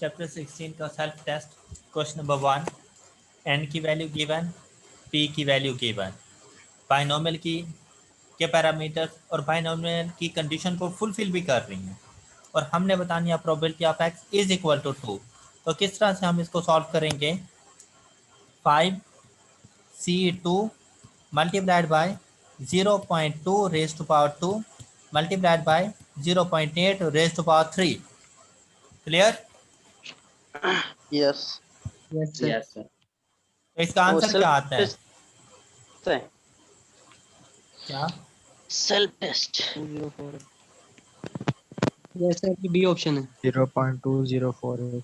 Chapter 16 का self test. Question number 1, N की value given, P की वैल्यू गिवन, बाइनोमियल की के पैरामीटर्स और बाइनोमियल की कंडीशन को फुलफिल भी कर रही हैं और हमने बतानी है probability of X is equal to 2। तो किस तरह से हम इसको सॉल्व करेंगे? 5c2 multiplied by 0.2 raise to power 2 multiplied by 0.8 raise to power 3। Clear? Yes yes sir. Yes sir. तो इसका आंसर क्या आता है? क्या? Self test 04 yes sir, B option है। 0.2048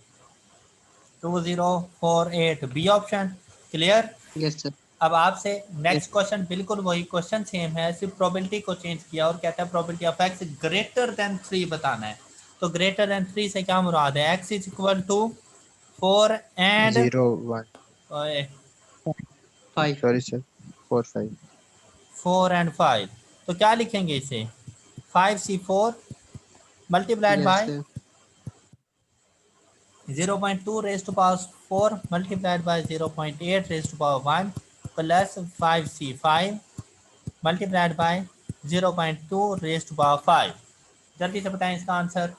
2048 B option. Clear? Yes sir. अब आपसे नेक्स्ट यस क्वेश्चन बिल्कुल वही क्वेश्चन सेम है, सिर्फ प्रोबेबिलिटी को चेंज किया और कहता है probability of x greater than 3 बताना है। तो ग्रेटर देन 3 से क्या मुराद है? X is equal to 4 and 01 five. Sorry sir 45 4 and 5। तो क्या लिखेंगे इसे? 5c4 multiplied yes by sir. 0.2 raise to power 4 multiplied by 0.8 raise to power 1 plus 5c5 multiplied by 0.2 raise to power 5। जल्दी से बताएं इसका आंसर।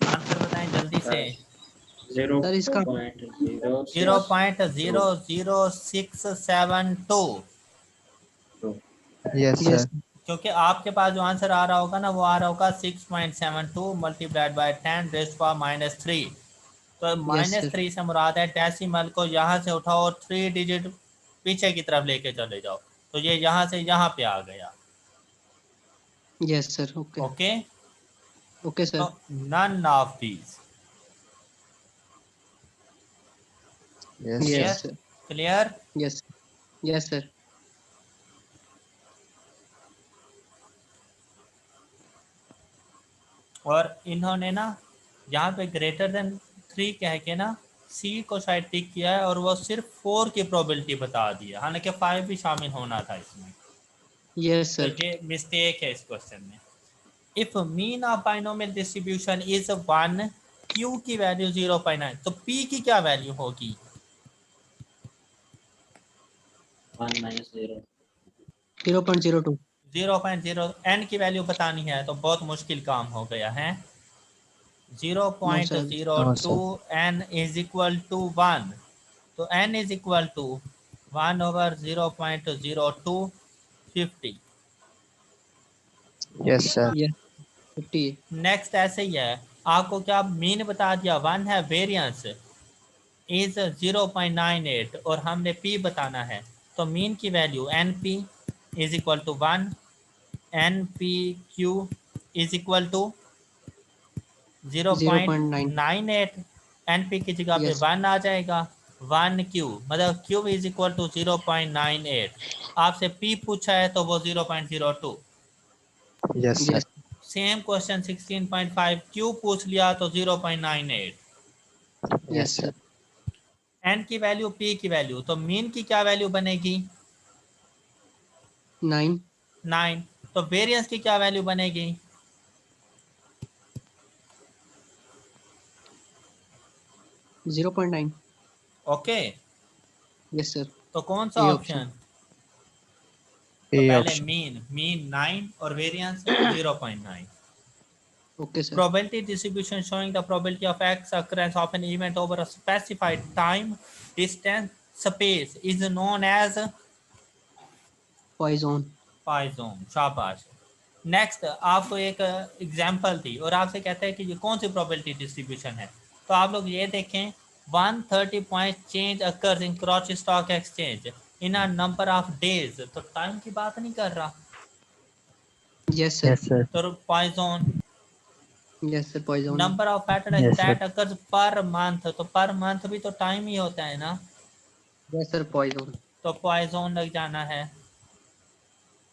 आंसर बताएं जल्दी से। सर इसका 0.00672। यस यस सर क्योंकि आपके पास जो आंसर आ रहा होगा ना, वो आ रहा होगा 6.72 मल्टीप्लाइड बाय 10 रेज़ पावर -3। तो यस सर। -3 से मुराद है डेसिमल को यहाँ से उठाओ और 3 डिजिट पीछे की तरफ लेके चले जाओ। तो ये यहाँ से यहाँ पे आ गया। Yes sir. Okay okay, okay तो sir. None of these. Yes clear? Yes sir sir. Clear? Yes yes sir. और इन्होंने ना यहाँ पे ग्रेटर देन 3 कह के ना सी को शायद टिक किया है और वो सिर्फ 4 की प्रोबेबिलिटी बता दी है, हालांकि 5 भी शामिल होना था इसमें। यस तो सर। ये मिस्टेक है इस क्वेश्चन में। If mean of binomial distribution is 1, Q की वैल्यू 0.9, तो पी की क्या वैल्यू होगी? 1 - 0 0.02 0.0। एन की वैल्यू बतानी है तो बहुत मुश्किल काम हो गया है। No sir. 0.02 n is equal to 1। तो n is equal to 1 over 0.02 50। Yes sir yes 50 next ऐसे ही है, आपको क्या मीन बता दिया 1 है, वेरियंस इज 0.98 और हमने p बताना है। तो मीन की value N P is equal to 1, N P Q is equal to 0.9 0.98। N P की जगह पे यस 1 आ जाएगा। 1 क्यू मतलब क्यू इज इक्वल टू 0.98। आपसे पी पूछा है तो वो 0.02। Yes sir yes same question 16.5 Q पूछ लिया तो 0.98। Yes yes sir. Sir N की वैल्यू पी की वैल्यू, तो मीन की क्या वैल्यू बनेगी? 9 9। तो वेरियंस की क्या वैल्यू बनेगी? 0.9 ओके, यस सर। तो कौन सा ए ऑप्शन। ऑप्शन? तो ए पहले ऑप्शन मीन 9 और variance 0.9। Okay sir. Probability distribution showing the probability of X occurrence of an event over a specified time, distance, space is known as Poisson. Poisson। शाबाश। Next आपको एक example दी और आपसे कहता है कि ये कौन सी प्रोबेबिलिटी डिस्ट्रीब्यूशन है। तो आप लोग ये देखें, 130 point change occurs in cross stock exchange in a number of days. तो टाइम की बात नहीं कर रहा, यस सर। यस सर तो Poisson. Yes sir Poisson. Number of pattern yes sir that occurs per month, तो पर मंथ भी तो टाइम ही होता है ना। Yes sir Poisson. तो पॉइजन लग जाना है।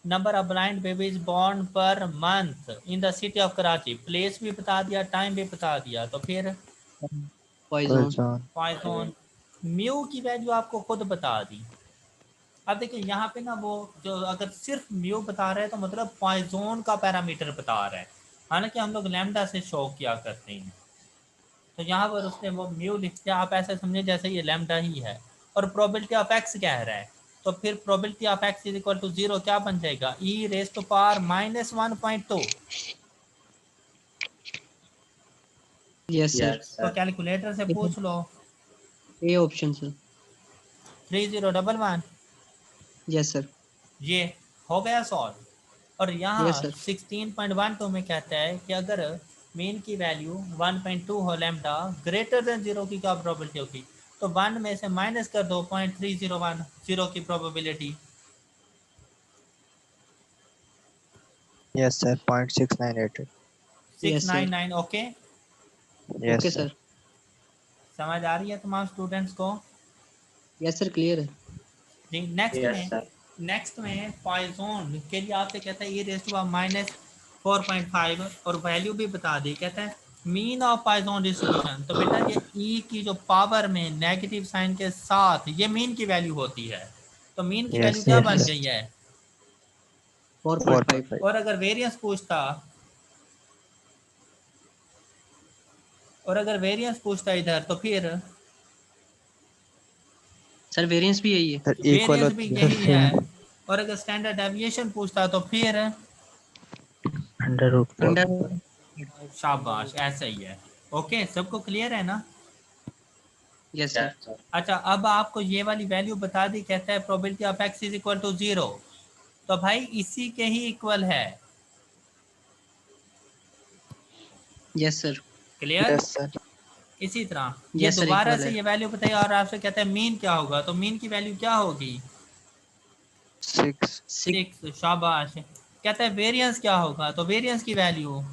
Number of blind babies born per month in the city of Karachi, place भी बता दिया, टाइम भी बता दिया, तो फिर Poison. Poison. पॉइजन। म्यू की वैल्यू आपको खुद बता दी। अब देखिए यहाँ पे ना वो जो अगर सिर्फ म्यू बता रहे हैं तो मतलब पॉइजन का पैरामीटर बता रहा है, हालांकि हम लोग लैम्डा से शो किया करते हैं। तो यहाँ पर उसने वो म्यू लिख दिया, आप ऐसे समझे जैसे ये लैम्डा ही है। और प्रोबेबिलिटी ऑफ एक्स कह रहा है, तो फिर probability of X is equal to 0 क्या बन जाएगा, E raise to power -1.2। Yes, sir. Yes, तो sir. कैलकुलेटर से पूछ लो। A option, sir. 3011 Yes, sir. ये हो गया सॉल्व। और यहाँ Yes, sir. 16.12 में कहता है कि अगर मीन की वैल्यू 1.2 हो, लैम्डा ग्रेटर देन 0 की क्या प्रोबेबिलिटी होगी, तो 1 में से माइनस कर दो 0.301, 0 की probability. Yes, sir. 0.698. Yes, sir. 699। Okay, Yes, Okay, sir. sir. समझ आ रही है तमाम स्टूडेंट्स को? Yes, sir. Clear है. जी, नेक्स्ट Yes, में sir. पॉइजन के लिए आपसे कहता है -4.5 और वैल्यू भी बता दी। कहता है मीन ऑफ पॉइजन डिस्ट्रीब्यूशन, तो बेटा ये ई की जो पावर में नेगेटिव साइन के साथ ये मीन की वैल्यू होती है, तो मीन की वैल्यू Yes, क्या yes, बन sir. गई है। 4.5. 4.5. और अगर वेरिएंस पूछता इधर, तो फिर Sir, variance भी यही है. Sir, equal वेरिएंस भी होती है, यही है। same. और अगर स्टैंडर्ड डेविएशन पूछता तो फिर 100 Under. शाबाश, ऐसा ही है। ओके, सबको क्लियर है ना? Yes, sir. Yes, sir. अच्छा, अब आपको ये वाली वैल्यू बता दी, कहता है probability of X is equal to 0, तो भाई इसी के ही इक्वल है। Yes, sir. Clear? Yes, sir. इसी तरह ये Yes, sir. दोबारा Equal से है. ये वैल्यू बताइए और आपसे कहता है मीन क्या होगा, तो मीन की वैल्यू क्या होगी, 6. 6. 6। शाबाश। कहता है वेरिएंस क्या होगा, तो वेरिएंस की वैल्यू।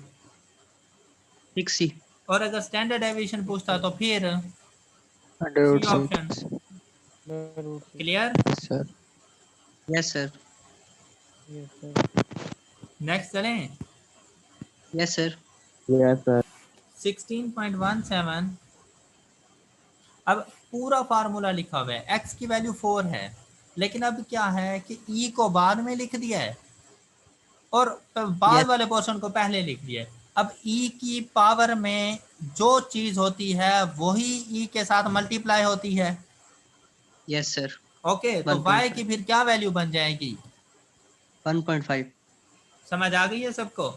6C. और अगर स्टैंडर्ड डेविएशन पूछता तो फिर C option. 106. Clear? Yes, sir. Yes, sir. Next चलें। Yes, sir. Yes, sir. 16.17। अब पूरा फार्मूला लिखा हुआ है, x की वैल्यू 4 है, लेकिन अब क्या है कि e को बाद में लिख दिया है और बाद Yes. वाले पोर्शन को पहले लिख दिया है। अब e की पावर में जो चीज होती है वही e के साथ मल्टीप्लाई होती है। Yes, sir. ओके, तो y की फिर क्या वैल्यू बन जाएगी, 1.5. समझ आ गई है सबको?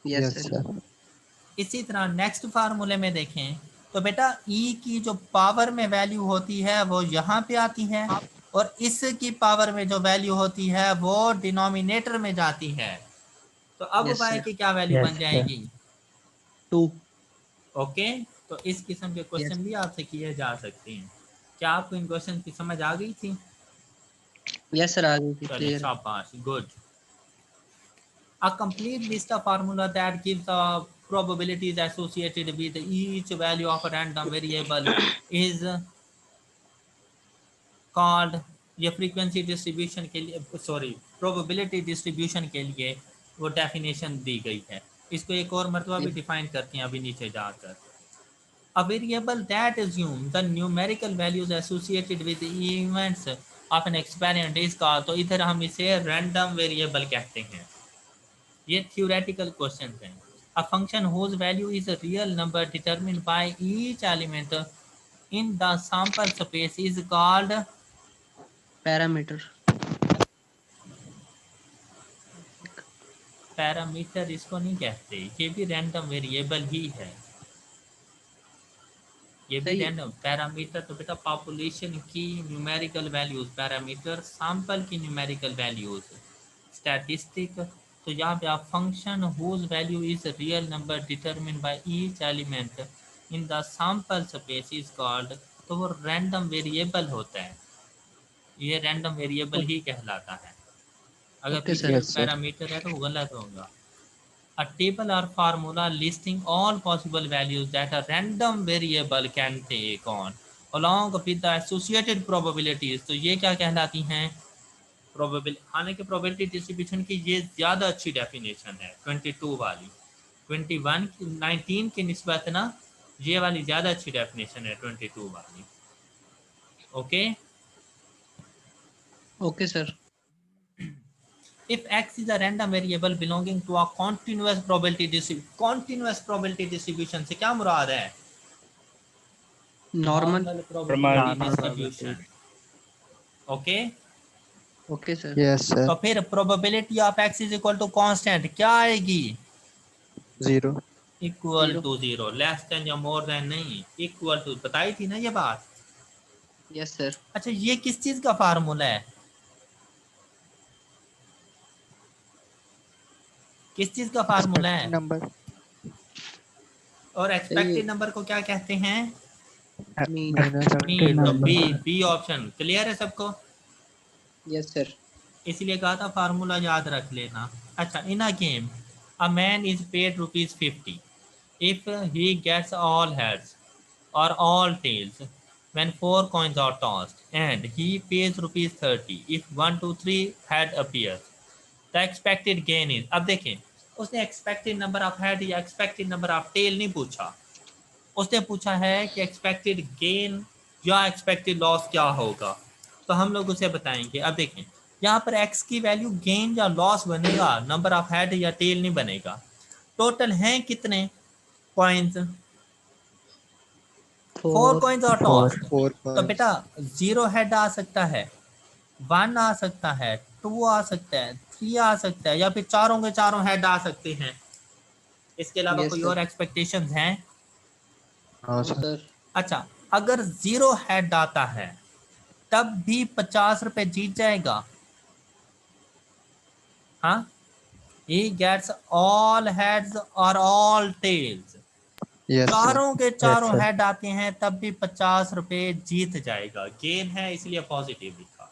Yes, Yes, sir. sir. इसी तरह नेक्स्ट फार्मूले में देखें तो बेटा e की जो पावर में वैल्यू होती है वो यहाँ पे आती है और इस की पावर में जो वैल्यू होती है वो डिनोमिनेटर में जाती है। तो अब Yes, y sir. की क्या वैल्यू Yes, बन sir. जाएगी। 2. ओके, तो इस किस्म के Yes. क्वेश्चन भी आपसे किए जा सकते हैं। क्या आपको इन क्वेश्चन की समझ आ गई थी? Yes, sir. आ गई थी. चलिए, Clear है. शाबाश, good. A complete list of formula that gives the probabilities associated with each value of a random variable is called, ये फ्रीक्वेंसी डिस्ट्रीब्यूशन के लिए, सॉरी, प्रोबेबिलिटी डिस्ट्रीब्यूशन के लिए वो डेफिनेशन दी गई है। इसको एक और मरतबा भी डिफाइन करते हैं अभी नीचे जाकर। A variable that assumes the numerical values associated with the events of an experiment is called, तो इधर हम इसे रैंडम वेरिएबल कहते हैं। ये theoretical क्वेश्चन है। A function whose value is a real number determined by each element in the sample space is called, Parameter. Parameter इसको नहीं कहते, ये भी रैंडम वेरिएबल ही है। ये भी सही है. रैंडम पैरामीटर, तो बेटा पॉपुलेशन की न्यूमेरिकल वैल्यूज, पैरामीटर सैंपल की न्यूमेरिकल वैल्यूज, स्टैटिस्टिक। तो यहाँ पे आप function whose value is real number determine by each element in the sample space is called, तो वो रैंडम वेरिएबल होता है। ये रैंडम वेरिएबल ही कहलाता है। अगर Okay, sir. पीछे Yes, sir. पैरामीटर है तो वो गलत होगा। A table or formula listing all possible values that a random variable can take on, along with the associated probabilities, तो ये क्या कहलाती हैं? प्रोबेबिलिटी। हालांकि प्रोबेबिलिटी डिस्ट्रीब्यूशन की ये ज़्यादा अच्छी डेफिनेशन है 22 वाली, 21 19 की निस्बत ना ये वाली ज़्यादा अच्छी डेफिनेशन है 22 वाली। Okay, Okay, sir. if x is a random variable belonging to a continuous probability distribution से क्या मुराद है? Normal. probability Normal distribution। Okay, Okay, sir. Yes, sir. तो फिर probability of x is equal to constant क्या आएगी? 0. Equal Zero. To 0, less than या more than नहीं, इक्वल टू। बताई थी ना ये बात। Yes, sir. अच्छा, ये किस चीज का फार्मूला है? किस चीज का फार्मूला है? Expected number. और एक्सपेक्टेड नंबर को क्या कहते हैं? Mean. Minus expected mean. तो number. बी ऑप्शन क्लियर है सबको? Yes, sir. इसलिए कहा था फार्मूला याद रख लेना। अच्छा, in a game a man is paid ₹50 if he gets all heads or all tails when 4 coins are tossed, and he pays ₹30 if 1 2 3 head appears, the expected gain is। अब देखें, उसने एक्सपेक्टेड नंबर ऑफ हेड या expected number of tell नहीं पूछा, उसने पूछा है कि एक्सपेक्टेड गेन या एक्सपेक्टेड लॉस क्या होगा। तो हम लोग उसे बताएंगे। अब देखें, यहाँ पर एक्स की वैल्यू गेन या लॉस बनेगा, नंबर ऑफ हेड या टेल नहीं बनेगा। टोटल हैं कितने कॉइन्स? 4 4. कॉइन्स और 4. टॉस्ड। 4 तो points. बेटा 0 हेड आ सकता है, 1 आ सकता है, 2 आ सकता है, 3 आ सकता है, या फिर चारों के चारों हेड आ सकते हैं। इसके अलावा Yes, कोई sir. और एक्सपेक्टेशंस हैं? No, No, sir. sir. अच्छा, अगर 0 हेड आता है तब भी 50 रुपए जीत जाएगा। हाँ, he gets all heads or all tails। Yes, sir. चारों के Yes, चारों sir. हेड आते हैं तब भी 50 रुपए जीत जाएगा। गेन है इसलिए पॉजिटिव लिखा।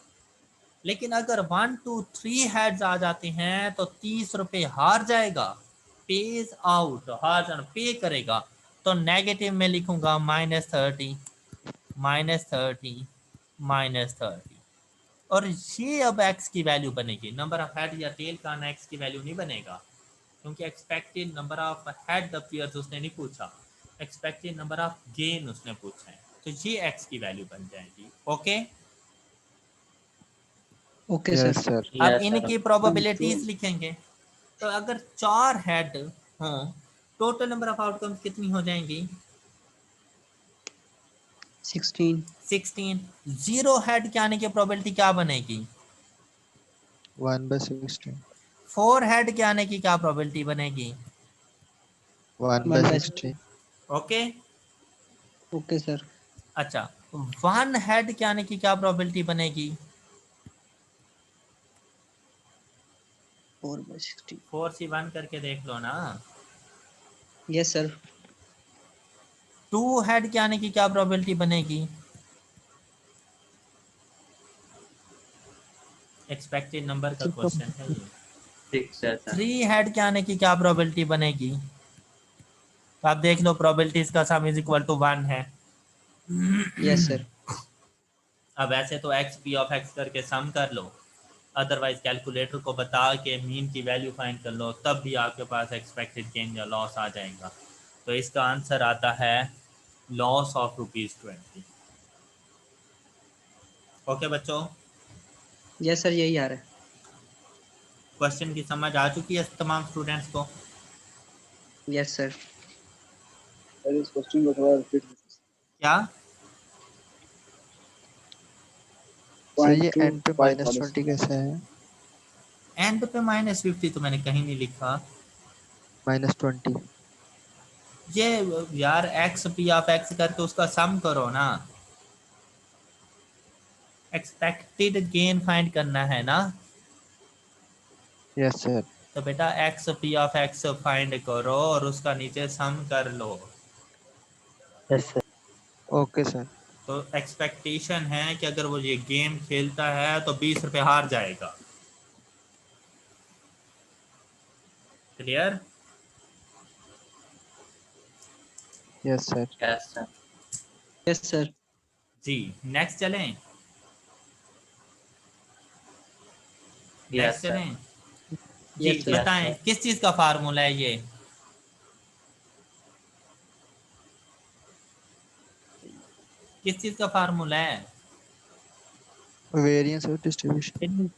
लेकिन अगर 1 2 3 हेड्स आ जाते हैं तो 30 रुपए हार जाएगा, पेज आउट, हार जाना, पे करेगा। तो नेगेटिव में लिखूंगा -30, -30, -30। और ये अब एक्स की वैल्यू बनेगी। नंबर ऑफ हेड या टेल का ना एक्स की वैल्यू नहीं बनेगा, क्योंकि expected number of head appears उसने नहीं पूछा, एक्सपेक्टेड नंबर ऑफ गेन उसने पूछा है। तो ये एक्स की वैल्यू बन जाएगी। Okay, Okay, sir. Yes, sir. अब Yes, sir. इनकी प्रोबेबिलिटीज लिखेंगे। तो अगर 4 हेड हों, टोटल नंबर ऑफ आउटकम्स कितनी हो जाएंगी? 16. 16। 0 हेड के आने की प्रोबेबिलिटी क्या बनेगी? 1/16. 4 हेड के आने की क्या प्रोबेबिलिटी बनेगी? 1/16. Okay, Okay, sir. अच्छा, 1 हेड के आने की क्या प्रोबेबिलिटी बनेगी? 4/16. 4 से 1 करके देख लो ना। Yes, sir. 2 हेड के आने की क्या प्रोबेबिलिटी बनेगी? एक्सपेक्टेड नंबर का क्वेश्चन है ये। 6 है सर। 3 हेड के आने की क्या प्रोबेबिलिटी बनेगी? तो आप देख लो, प्रोबेबिलिटीज का सम इज इक्वल टू 1 है। Yes, sir. अब ऐसे तो एक्स पी ऑफ एक्स करके सम कर लो, अदरवाइज कैलकुलेटर को बता के मीन की वैल्यू फाइंड कर लो, तब भी आपके पास एक्सपेक्टेड गेन या लॉस आ जाएगा। तो इसका आंसर आता है लॉस ऑफ ₹20। ओके बच्चों, Yes, sir. यही आ रहा है। क्वेश्चन की समझ आ चुकी है तमाम स्टूडेंट्स को? Yes, sir. क्या? सर ये एंड पे -20 कैसे है? एंड पे -50 तो मैंने कहीं नहीं लिखा। -20. ये यार एक्स पी ऑफ एक्स करके उसका सम करो ना, एक्सपेक्टेड गेन फाइंड करना है ना। Yes, sir. तो बेटा x P of x find करो और उसका नीचे सम कर लो। Yes, sir. Okay, sir. तो एक्सपेक्टेशन है कि अगर वो ये गेम खेलता है तो 20 रुपए हार जाएगा। Clear? Yes, sir. Yes, sir. Yes, sir. जी नेक्स्ट चलें, Yes, नेक्स्ट sir. चलें जी। Yes, sir. बताएं Yes, sir. किस चीज़ का फार्मूला है ये? किस चीज़ का फार्मूला है? Variance of distribution.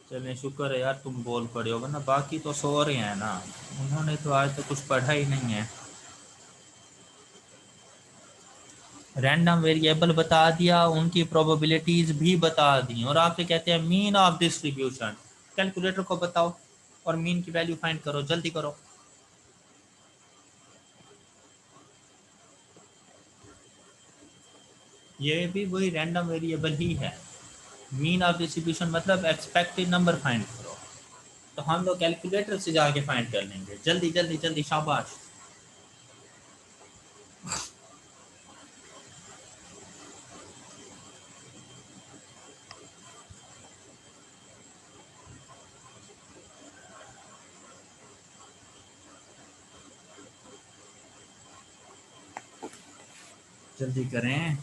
चलें शुक्र है यार तुम बोल पड़े हो, वरना बाकी तो सो रहे हैं ना, उन्होंने तो आज तक कुछ पढ़ा ही नहीं है। रैंडम वेरिएबल बता दिया, उनकी प्रोबेबिलिटीज भी बता दी, और आपसे कहते हैं मीन ऑफ डिस्ट्रीब्यूशन। कैलकुलेटर को बताओ और मीन की वैल्यू फाइंड करो, जल्दी करो। ये भी वही रैंडम वेरिएबल ही है। मीन ऑफ डिस्ट्रीब्यूशन मतलब एक्सपेक्टेड नंबर फाइंड करो, तो हम लोग कैलकुलेटर से जाके फाइंड कर लेंगे। जल्दी जल्दी जल्दी, शाबाश। जल्दी करें।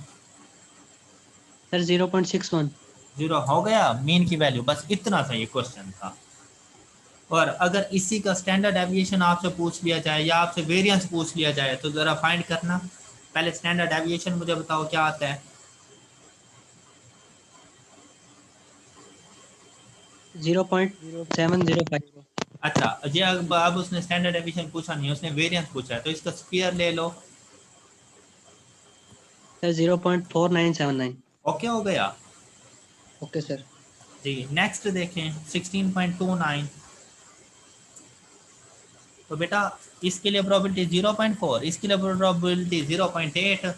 सर 0.61। 0 हो गया मीन की वैल्यू, बस इतना सा ये क्वेश्चन था। और अगर इसी का स्टैंडर्ड डेविएशन आपसे पूछ लिया जाए या आपसे वेरिएंस पूछ लिया जाए तो ज़रा फाइंड करना। पहले स्टैंडर्ड डेविएशन मुझे बताओ क्या आता है? 0.705। अच्छा ये अब उसने स्टैंडर्ड डेविएशन पूछा नहीं, उसने वेरिएंस पूछा है, तो इसका स्क्वायर ले लो। सर 0.4979। ओके हो गया ओके सर। जी। नेक्स्ट देखें 16.29, तो बेटा इसके लिए प्रोबेबिलिटी 0.4, इसके लिए प्रोबेबिलिटी 0.8।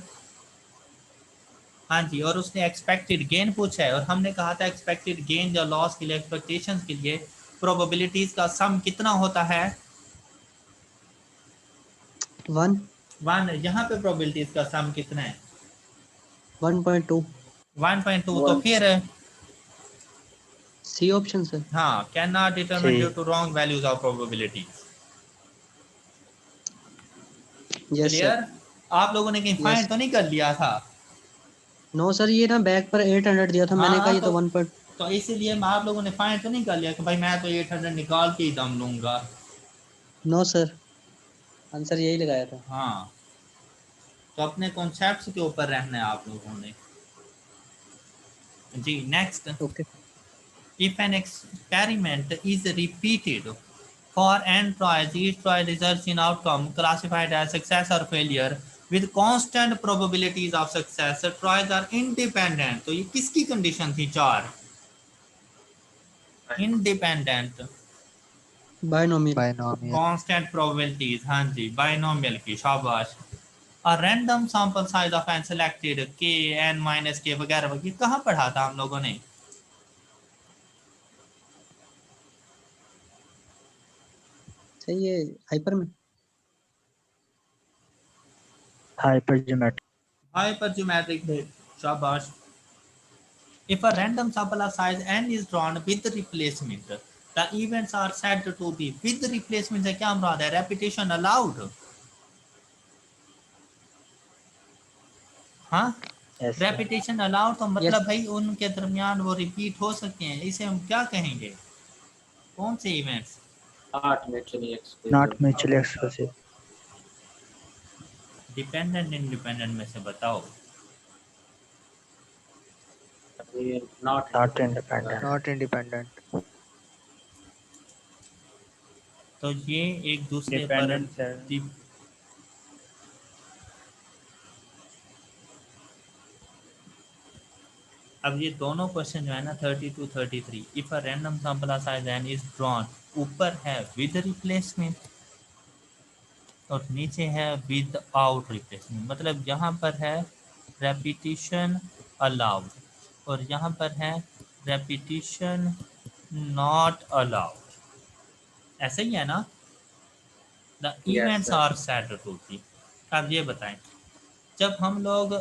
हाँ जी, और उसने एक्सपेक्टेड गेन पूछा है, और हमने कहा था एक्सपेक्टेड गेन या लॉस के लिए, एक्सपेक्टेशंस के लिए प्रोबेबिलिटीज का सम कितना होता है? 1। 1। यहाँ पे प्रोबेबिलिटीज का सम कितना है? 1.2। 1.2। तो फिर सी ऑप्शन सर। हाँ, can not determine due to wrong values of probabilities. Yes sir. Clear? आप लोगों ने कहीं यस। फाइंड तो नहीं कर लिया था? नो सर, ये ना बैक पर 800 दिया था, मैंने कहा हाँ ये तो 1 पर। तो इसीलिए आप लोगों ने फाइंड तो नहीं कर लिया कि भाई मैं तो 800 निकाल के ही दम लूंगा। नो सर, आंसर यही लगाया था। हाँ, तो अपने कॉन्सेप्ट्स के ऊपर रहना है आप लोगों ने। जी next, okay. if an experiment is repeated for n tries, each try results in outcome classified as success or failure with constant probabilities of success, tries are independent। तो ये किसकी कंडीशन थी? 4 independent binomial. Binomial. Constant probabilities. हाँ जी, binomial की, शाबाश। a random sample size of n selected k n minus k वगैरह वगैरह, कहाँ पढ़ा था हम लोगों ने? सही है, हाइपर में। Hypergeometric. हाइपरज्योमेट्रिक में, शाबाश। If a random sample of size n is drawn with replacement, the events are said to be with replacement से क्या मुराद है? Repetition allowed। हाँ, Yes, sir. रेपिटेशन अलाउड तो यस। मतलब भाई उनके दरमियान वो रिपीट हो सकते हैं, इसे हम क्या कहेंगे? कौन से events? Not mutually Not exclusive. mutually exclusive. Dependent independent में से बताओ। Not Not independent. independent. Not independent. तो ये एक दूसरे पर Dependent, sir. अब ये दोनों क्वेश्चन जो है ना 32 33, if a random sample size n is drawn, ऊपर है विद रिप्लेसमेंट और नीचे है विद आउट रिप्लेसमेंट। मतलब यहाँ पर है रेपिटिशन अलाउड और यहाँ पर है रेपिटिशन नॉट अलाउड। ऐसे ही है ना? The Yes, events sir. Are set to be. अब ये बताएं, जब हम लोग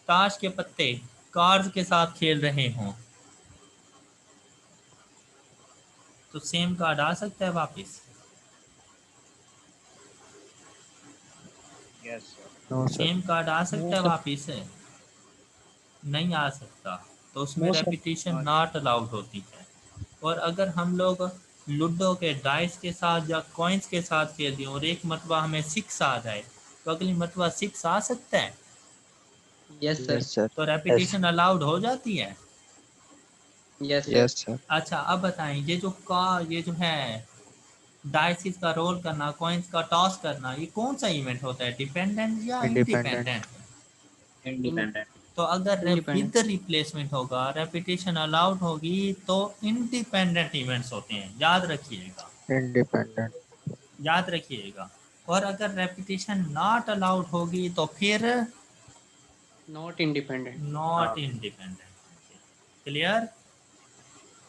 ताश के पत्ते कार्ड्स के साथ खेल रहे हों तो सेम कार्ड आ सकता है वापस? Yes, sir. No, sir. Same card आ सकता है No, sir. वापिस से? नहीं आ सकता, तो उसमें No, sir. Repetition not allowed होती है। और अगर हम लोग लूडो के डाइस के साथ या कॉइन्स के साथ खेल दें और एक मरतबा हमें 6 आ जाए, तो अगली मरतबा 6 आ सकता है, Yes, sir. Yes, sir. तो रेपिटेशन अलाउड हो जाती है। Yes, sir. Yes, sir. अच्छा अब बताएं, ये जो है डाइसिस का रोल करना, कॉइन्स का टॉस करना, ये कौन सा इवेंट होता है, डिपेंडेंट या Independent. इंडिपेंडेंट? Independent. तो अगर Independent. विद रिप्लेसमेंट होगा, रेपिटेशन अलाउड होगी, तो इंडिपेंडेंट इवेंट्स होते हैं, याद रखिएगा, Independent. याद रखिएगा। और अगर रेपिटेशन नॉट अलाउड होगी तो फिर Not independent. Not independent. Clear?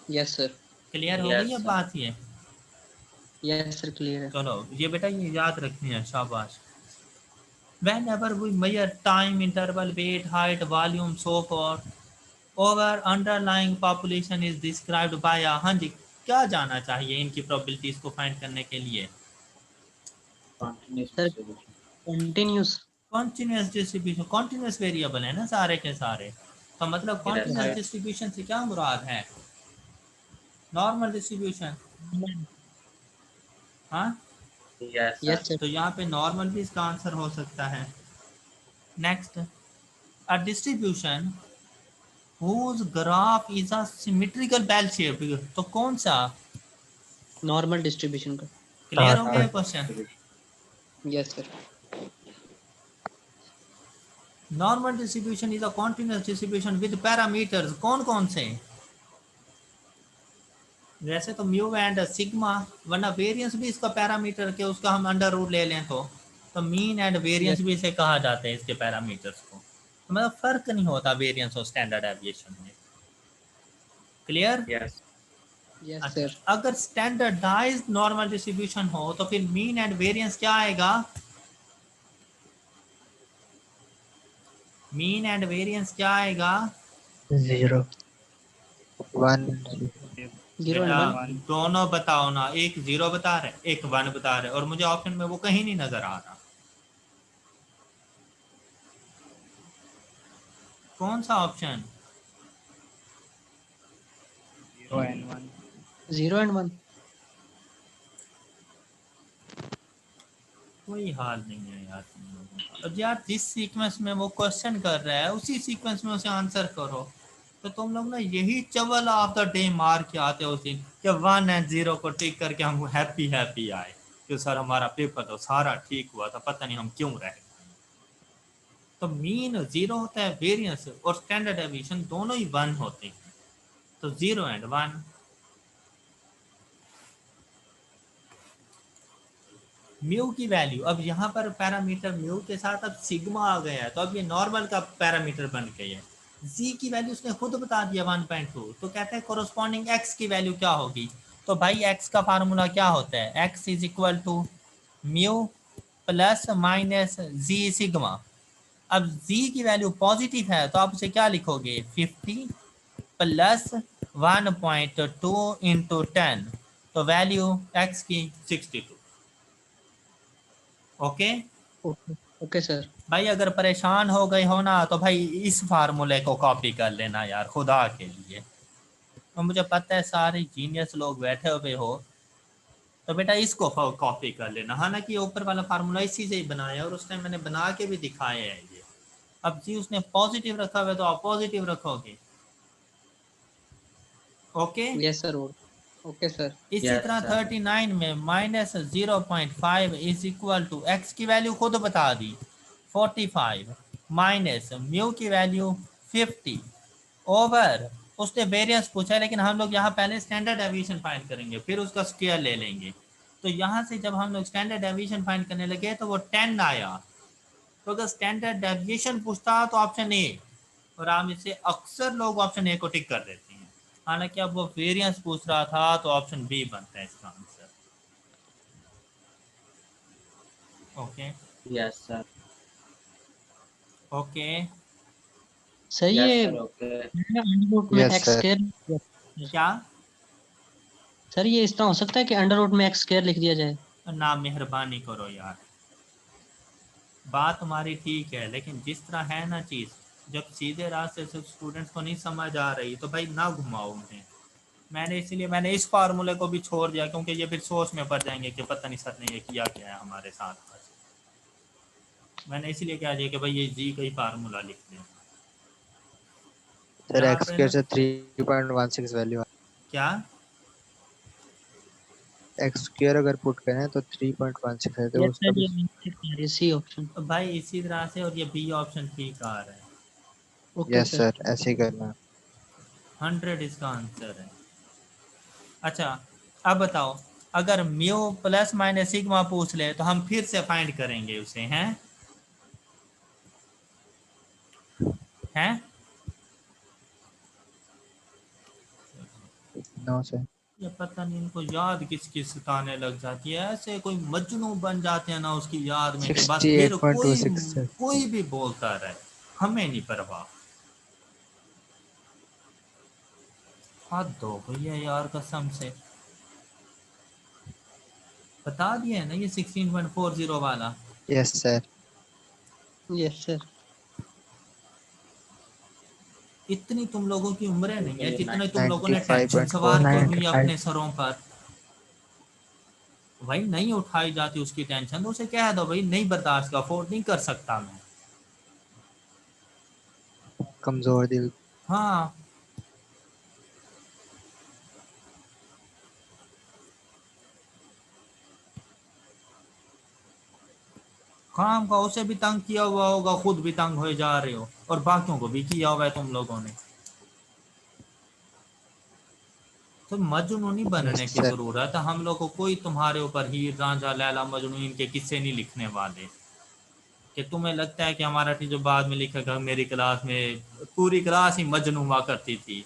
Yes, sir. Clear हो Yes, गई अब sir. बात ये? Yes, sir. Clear है. चलो ये बेटा ये याद रखनी है, शाबाश। Whenever we measure time interval, weight, height, volume, so forth, over underlying population is described by a, हाँ जी, क्या जाना चाहिए इनकी प्रोबेबिलिटीज को फाइंड करने के लिए? Continuous Sir. distribution. Continuous. Continuous distribution, continuous variable है ना सारे के सारे, तो मतलब कॉन्टिन्यूस right. डिस्ट्रीब्यूशन से क्या मुराद है? Normal distribution. हाँ, Yes, sir. Yes, sir. तो यहाँ पे नॉर्मल भी इसका आंसर हो सकता है। Next, a distribution whose graph is a symmetrical bell shape, तो कौन सा? Normal distribution का. क्लियर हो गया Normal question? Yes, sir. Normal distribution is a continuous distribution with parameters, कौन कौन से? वैसे तो म्यू एंड सिग्मा, वरना वेरिएंस भी इसका पैरामीटर के उसका हम अंडर रूट ले लें तो मीन एंड वेरिएंस भी इसे कहा जाता है इसके पैरामीटर्स को, तो मतलब फर्क नहीं होता वेरिएंस और स्टैंडर्ड डेविएशन में। क्लियर? Yes. Yes, अच्छा, sir. अगर स्टैंडर्डाइज्ड नॉर्मल डिस्ट्रीब्यूशन हो तो फिर मीन एंड वेरिएंस क्या आएगा? मीन एंड वेरिएंस क्या आएगा? 0. 1. 0 and बेटा 1. दोनों बताओ ना, एक 0 बता रहे, एक 1 बता रहे, और मुझे ऑप्शन में वो कहीं नहीं नजर आ रहा। कौन सा ऑप्शन? 0 and 1. कोई हाल नहीं है यार तुम लोगों का। अब यार जिस सीक्वेंस में वो क्वेश्चन कर रहा है उसी सीक्वेंस में उसे आंसर करो, तो तुम लोग ना यही चवल ऑफ द डे मार के आते हो उस दिन कि 1 और 0 को टिक करके हम हैप्पी हैप्पी आए कि सर हमारा पेपर तो सारा ठीक हुआ था, पता नहीं हम क्यों रह गए। तो मीन 0 होता है, वेरिएंस और स्टैंडर्ड डेविएशन दोनों ही 1 होते हैं, तो 0 और 1। म्यू की वैल्यू, अब यहाँ पर पैरामीटर म्यू के साथ अब सिग्मा आ गया है, तो अब ये नॉर्मल का पैरामीटर बन गई है। जी की वैल्यू उसने खुद बता दिया 1.2, तो कहते हैं कोरोस्पॉन्डिंग एक्स की वैल्यू क्या होगी? तो भाई एक्स का फार्मूला क्या होता है? X is equal to mu plus minus Z sigma. अब जी की वैल्यू पॉजिटिव है तो आप उसे क्या लिखोगे? 50 प्लस 1.2 इंटू 10, तो वैल्यू एक्स की 62। Okay Okay, sir. भाई, अगर परेशान हो गए हो ना तो भाई इस फार्मूले को कॉपी कर लेना यार, खुदा के लिए। और मुझे पता है सारे जीनियस लोग बैठे हुए हो, तो बेटा इसको कॉपी कर लेना। हालांकि ऊपर वाला फार्मूला इसी से ही बनाया है और उस टाइम मैंने बना के भी दिखाया है ये। अब जी उसने पॉजिटिव रखा हुआ है तो आप पॉजिटिव रखोगे। Okay Yes, sir. Okay, sir. इसी Yes, तरह sir. 39 में minus 0.5 is equal to X की वैल्यू खुद बता दी 45 माइनस म्यू की वैल्यू 50 ओवर, उसने वेरिएंस पूछा है, लेकिन हम लोग यहाँ पहले स्टैंडर्ड डेविएशन फाइंड करेंगे फिर उसका स्क्वायर ले लेंगे। तो यहाँ से जब हम लोग स्टैंडर्ड डेविएशन फाइंड करने लगे तो वो 10 आया। तो अगर स्टैंडर्ड डेविएशन पूछता तो ऑप्शन ए, और हम इसे अक्सर लोग ऑप्शन ए को टिक कर देते हैं। हालांकि अब वो वेरिएंस पूछ रहा था तो ऑप्शन बी बनता है इसका answer. Okay Yes, sir. Okay sir Yes, ये sir. Okay. अंडर रूट में Yes, एक्स sir. स्क्वायर, क्या? सर ये इस तरह हो सकता है कि अंडर रूट में एक्स स्क्वायर लिख दिया जाए? ना मेहरबानी करो यार, बात तुम्हारी ठीक है, लेकिन जिस तरह है ना चीज़, जब सीधे रास्ते से स्टूडेंट्स को नहीं समझ आ रही तो भाई ना घुमाओ उन्हें। मैंने इस फार्मूले को भी छोड़ दिया, क्योंकि ये फिर सोच में पड़ जाएंगे कि पता नहीं सर ने ये किया क्या है हमारे साथ। मैंने इसलिए क्या दिया कि भाई ये जी का ही फार्मूला लिख दें। सर यहाँ एक्स पे स्क्वायर ना से 3.16 वैल्यू क्या, एक्स स्क्वायर अगर पुट करें तो 3.16 है, तो यस उसका सर, भी ये सी ऑप्शन। भाई इसी तरह से, और ये बी ऑप्शन ठीक आ रहा है। Okay yes sir. सर ऐसे ही करना। 100 इसका आंसर है। अच्छा, अब बताओ, अगर म्यू प्लस माइनस सिग्मा पूछ ले तो हम फिर से फाइंड करेंगे उसे, हैं? No sir. ये पता नहीं इनको याद किसकी सताने लग जाती है, ऐसे कोई मजनू बन जाते हैं ना उसकी याद में कि बस फिर कोई 68.26 सर। कोई भी बोलता रहे, हमें नहीं परवाह। हद दो भैया यार, कसम से बता दिए ना ये 16.40 वाला। Yes sir. Yes sir. इतनी तुम लोगों की उम्रें नहीं है ये जितने तुम लोगों ने टेंशन सवार की हुई है 95.45 अपने सरों पर। भाई नहीं उठाई जाती उसकी टेंशन तो उसे कह दो भाई नहीं बर्दाश्त का, अफोर्ड नहीं कर सकता मैं। कमजोर दिल। हाँ, काम का उसे भी तंग किया हुआ होगा, खुद भी तंग हो जा रहे हो और बाकियों को भी किया हुआ है तुम लोगों ने। तो मजनू नहीं यस बनने की सर। जरूरत है, हम लोग को कोई तुम्हारे ऊपर हीर रांझा लैला मजनू इनके किस्से नहीं लिखने वाले। कि तुम्हें लगता है कि हमारा टीचर बाद में लिखेगा मेरी क्लास में पूरी क्लास ही मजनू हुआ करती थी,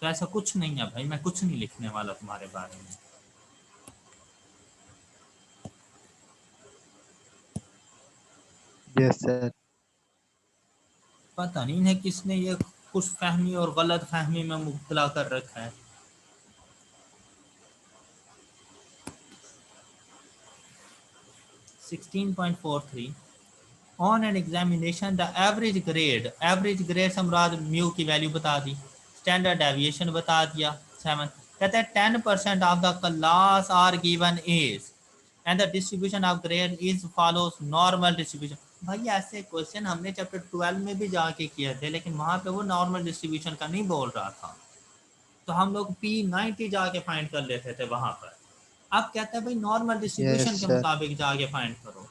तो ऐसा कुछ नहीं है भाई, मैं कुछ नहीं लिखने वाला तुम्हारे बारे में। Yes sir. पता नहीं इन्हें किसने ये खुश फहमी और गलत फहमी में मुब्तला कर रखा है। On an examination the average grade से मुराद म्यू की वैल्यू बता दी, स्टैंडर्ड डेविएशन बता दिया। 7 कहते हैं 10% of the class are given is and the distribution of grade is follows normal distribution. भाई ऐसे क्वेश्चन हमने चैप्टर 12 में भी जाके किए थे, लेकिन वहां पे वो नॉर्मल डिस्ट्रीब्यूशन का नहीं बोल रहा था, तो हम लोग P90 जाके फाइंड कर लेते थे वहां पर। अब कहते हैं भाई नॉर्मल यस डिस्ट्रीब्यूशन के सर। मुताबिक जाके फाइंड करो।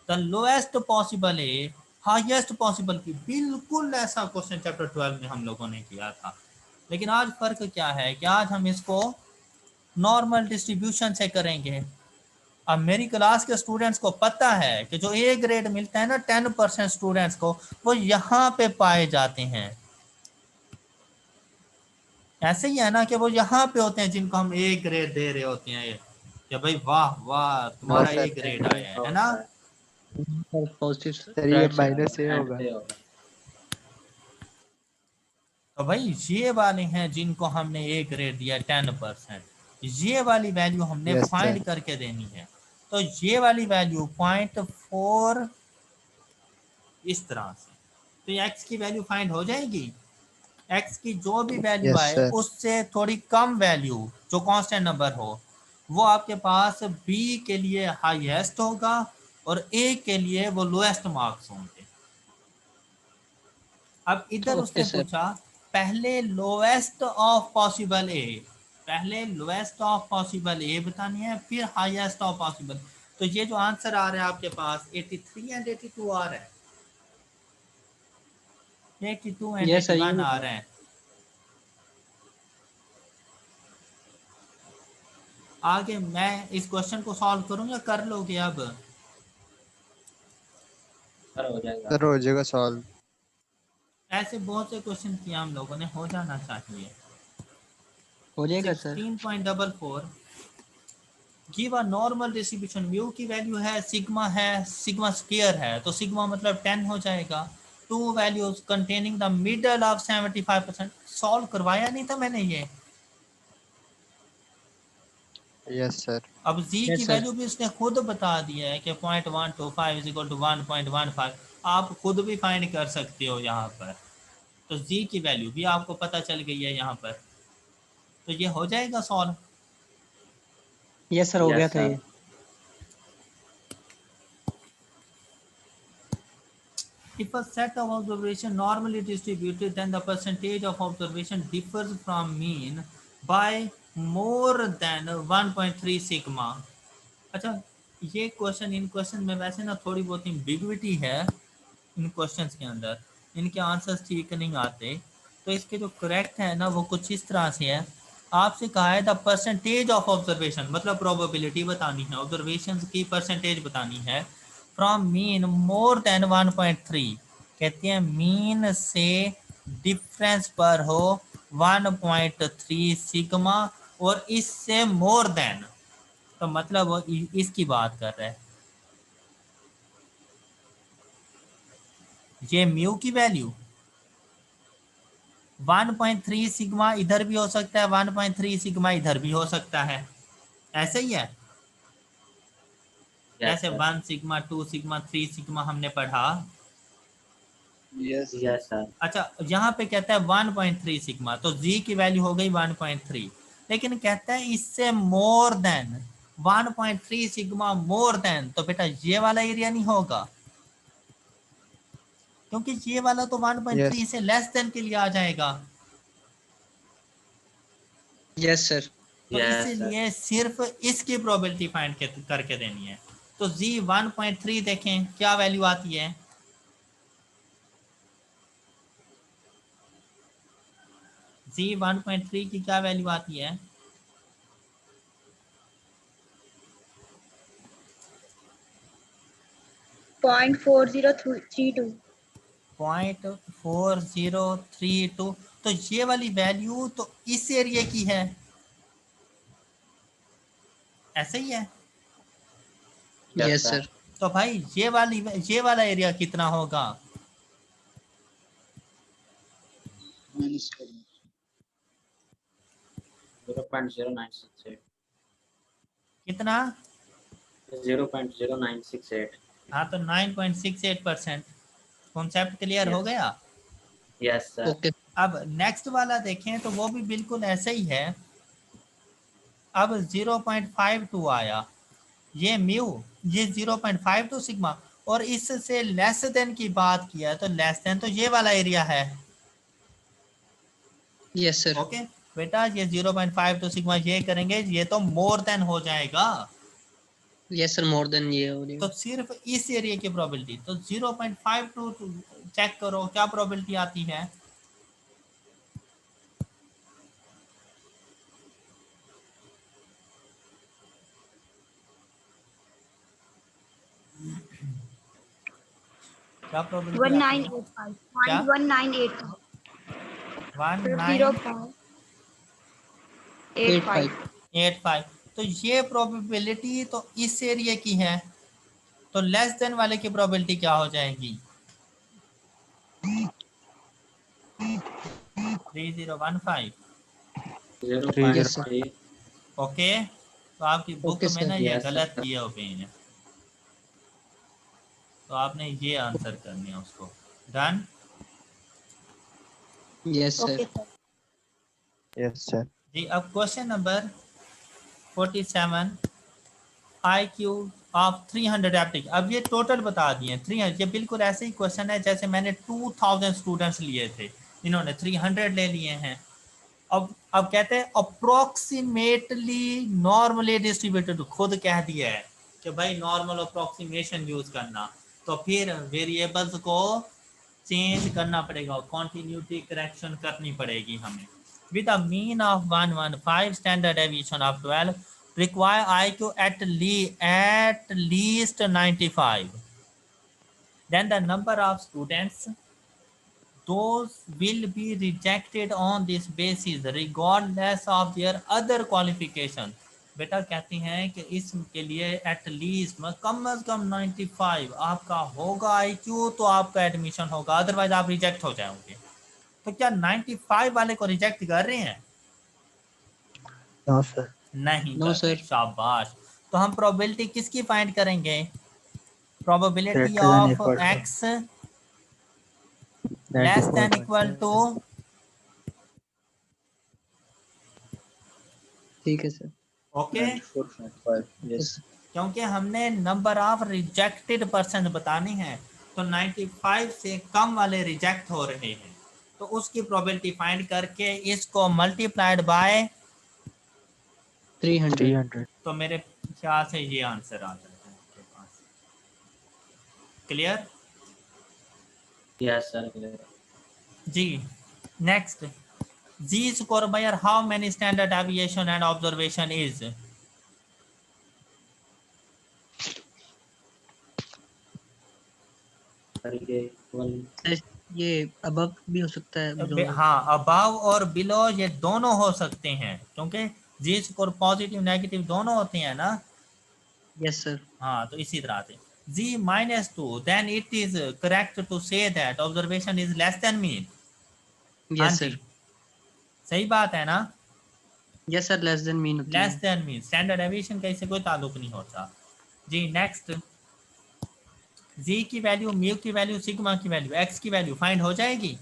The lowest possible A highest possible की, बिल्कुल ऐसा क्वेश्चन चैप्टर 12 में हम लोगों ने किया था। लेकिन आज फर्क क्या है कि आज हम इसको नॉर्मल डिस्ट्रीब्यूशन से करेंगे। अब मेरी क्लास के स्टूडेंट्स को पता है कि जो ए ग्रेड मिलता है ना 10% स्टूडेंट्स को, वो यहाँ पे पाए जाते हैं। ऐसे ही है ना कि वो यहाँ पे होते हैं जिनको हम ए ग्रेड दे रहे होते हैं कि भाई वाह वाह नो तुम्हारा ए सर। ग्रेड आया है ना। होता है पॉजिटिव सर ये right side. Minus A and होगा। से होगा। तो भाई ये वाले हैं जिनको हमने ए ग्रेड दिया 10%, ये वाली वैल्यू हमने यस सर। फाइंड करके देनी है। तो ये वाली वैल्यू 0.4 इस तरह से, तो ये एक्स की वैल्यू फाइंड हो जाएगी। एक्स की जो भी वैल्यू यस आए सर। उससे थोड़ी कम वैल्यू जो कांस्टेंट नंबर हो, वो आपके पास बी के लिए हाईएस्ट होगा और ए के लिए वो लोएस्ट मार्क्स होंगे। अब इधर ओके उसने सर। पूछा पहले लोएस्ट ऑफ पॉसिबल ए, पहले लोएस्ट ऑफ पॉसिबल ए बतानी है, फिर हाईएस्ट ऑफ पॉसिबल। तो ये जो आंसर आ रहा है आपके पास 83 एंड 82 आ रहा है, 82 एंड यस सर, ये 81 आ भी रहे हैं। आगे मैं इस क्वेश्चन को सॉल्व करूं या कर लोगे अब? सर हो जाएगा। सर हो जाएगा सॉल्व। ऐसे बहुत से क्वेश्चन किया हम लोगों ने, हो जाना चाहिए। हो जाएगा sir. 16.44 give a normal distribution, mu की वैल्यू है सिग्मा स्क्वायर है, तो सिग्मा मतलब 10 हो जाएगा। To values containing the middle of 75%। Solve करवाया नहीं था मैंने ये? Yes, sir. अब z Yes, की sir. वैल्यू भी उसने खुद बता दिया है कि 0.125 इज इक्वल टू 1.15। आप खुद भी फाइंड कर सकते हो यहाँ पर। तो z की वैल्यू भी आपको पता चल गई है यहाँ पर, तो ये हो जाएगा सॉल्व। Yes, sir. हो Yes, गया था sir. ये। If a set of observation normally distributed, then the percentage of observation differs from mean by more than 1.3 sigma। अच्छा, ये क्वेश्चन, इन क्वेश्चन में वैसे ना थोड़ी बहुत एम्बिग्विटी है इन क्वेश्चंस के अंदर, इनके आंसर्स ठीक नहीं आते। तो इसके जो करेक्ट है ना वो कुछ इस तरह से है। आपसे कहा है द परसेंटेज ऑफ ऑब्जर्वेशन, मतलब प्रोबेबिलिटी बतानी है, ऑब्जर्वेशन की परसेंटेज बतानी है फ्रॉम मीन मोर देन 1.3। कहते हैं मीन से डिफरेंस पर हो 1.3 सिग्मा और इससे मोर देन, तो मतलब वो इसकी बात कर रहा है। ये म्यू की वैल्यू 1.3 सिग्मा इधर भी हो सकता है, 1.3 सिग्मा इधर भी हो सकता है, ऐसे ही है। Yes, जैसे sir. 1 सिग्मा, 2 सिग्मा, 3 सिग्मा हमने पढ़ा। Yes. Yes, sir. अच्छा, यहाँ पे कहता है 1.3 सिग्मा, तो जी की वैल्यू हो गई 1.3, लेकिन कहता है इससे more than 1.3 sigma more than, तो बेटा ये वाला एरिया नहीं होगा, क्योंकि ये वाला तो 1.3 Yes. से लेस देन के लिए आ जाएगा। Yes, sir. तो Yes, sir. इसीलिए सिर्फ इसकी प्रोबेबिलिटी फाइंड करके देनी है। तो z 1.3 देखें क्या वैल्यू आती है। z 1.3 की क्या वैल्यू आती है। 0.4032। 0.4032, तो ये वाली वैल्यू तो इस एरिया की है, ऐसे ही है। Yes, Yes, sir. sir. तो भाई ये वाला एरिया कितना होगा। Minus 0.0968. कितना। 0.0968. हाँ, तो 9.68%। कॉन्सेप्ट क्लियर हो Yes. गया। Yes, sir. Okay. अब नेक्स्ट वाला देखें तो वो भी बिल्कुल ऐसे ही है। अब 0.52 आया, ये म्यू, ये 0.52 सिग्मा, और इससे लेस देन की बात किया है, तो लेस देन तो ये वाला एरिया है। Yes, sir. ओके बेटा, ये 0.52 सिग्मा ये करेंगे, ये तो मोर देन हो जाएगा। Yes, sir. More than ये हो तो जाएगा। सिर्फ इस एरिया की प्रोबेबिलिटी, तो 0.52 चेक करो क्या प्रोबेबिलिटी आती है। क्या प्रोबेबिलिटी आती है। 1985। क्या 0.1985। 1985। 85। तो ये प्रोबेबिलिटी तो इस एरिया की है, तो लेस देन वाले की प्रोबेबिलिटी क्या हो जाएगी। 3015। Yes, sir. 0.3. ओके, तो आपकी बुक Okay, में sir. ना ये Yes, गलत sir. किया हुए हैं, तो आपने ये आंसर करनी है उसको। Done. Yes, sir. Okay sir. Yes, sir. जी, अब question number 47, IQ of 300 haptic. अब ये टोटल बता दिए 300, ये बिल्कुल ऐसे ही क्वेश्चन है जैसे मैंने 2000 स्टूडेंट्स लिए थे, इन्होंने 300 ले लिए हैं। अब कहते हैं अप्रोक्सीमेटली नॉर्मली डिस्ट्रीब्यूटेड, खुद कह दिया है कि भाई नॉर्मल अप्रोक्सीमेशन यूज करना, तो फिर वेरिएबल्स को चेंज करना पड़ेगा, कॉन्टिन्यूटी करेक्शन करनी पड़ेगी हमें। With a mean of 115, standard deviation of 12, require IQ at least 95, then the number of students those will be rejected on this basis regardless of their other qualification। बेटा कहती हैं कि इसके लिए एटलीस्ट कम से कम 95 आपका होगा IQ, तो आपका एडमिशन होगा, अदरवाइज आप रिजेक्ट हो जाओगे। तो क्या 95 वाले को रिजेक्ट कर रहे हैं। No, sir. नहीं No, करते। sir. शाबाश। तो हम प्रोबेबिलिटी किसकी फाइंड करेंगे? Probability Greater than of equal to x than less equal than to equal to, ठीक है सर। ओके, 94.5. Yes. क्योंकि हमने नंबर ऑफ रिजेक्टेड पर्सन बताने हैं, तो 95 से कम वाले रिजेक्ट हो रहे हैं, तो उसकी प्रोबेबिलिटी फाइंड करके इसको मल्टीप्लाइड बाय 300। 300. तो मेरे ख्याल से ये आंसर आ जाता है आपके पास। Clear Yes, sir. Clear. जी। Next, Z score by how many standard deviation and observation is? Sir, ये equal. सर, ये above भी हो सकता है, below भी। हाँ, अबाव और बिलो ये दोनों हो सकते हैं, क्योंकि जी स्कोर पॉजिटिव नेगेटिव दोनों होते हैं ना। Yes, sir. हाँ, तो इसी तरह से Z minus two, then it is correct to say that observation is less than mean. हाँ Yes, जी, sir. सही बात है ना। Yes, sir. Less than mean होती लेस है। देन मीन, स्टैंडर्ड डेविएशन का इससे कोई ताल्लुक नहीं होता। जी नेक्स्ट, जी की वैल्यू, म्यू की वैल्यू, सिग्मा की वैल्यू, एक्स की वैल्यू फाइंड हो जाएगी।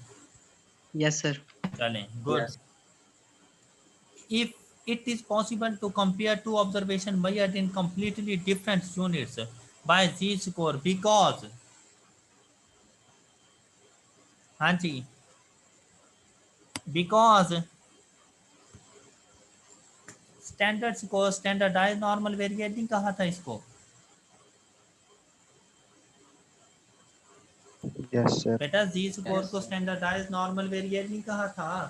Yes, sir. चलें, good. Yes. If it is possible to compare two observations measured in completely different units by z-score because, हाँ जी, because standard score standardize normal variate नहीं कहा था इसको। Yes, sir. बेटा जी स्कोर Yes, को sir. Standardize normal variate नहीं कहा था,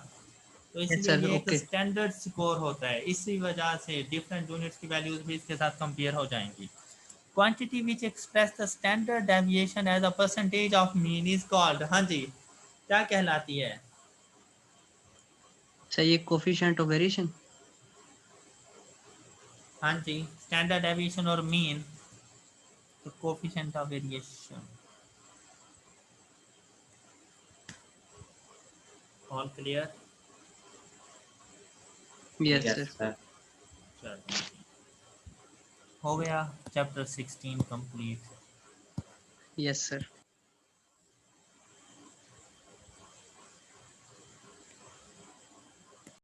तो Yes, इसलिए sir. ये एक Okay. स्टैंडर्ड स्कोर होता है। इसी वजह से डिफरेंट यूनिट्स की वैल्यूज भी इसके साथ कंपेयर हो जाएंगी। Quantity which express the standard deviation as a percentage of mean is called, हाँ जी, क्या कहलाती है? सर, ये coefficient of variation। हाँ जी, स्टैंडर्ड डेविएशन और मीन, तो coefficient of variation. All clear? Yes, Yes, sir. sir. चलो, हो गया चैप्टर 16 कंप्लीट। Yes, sir.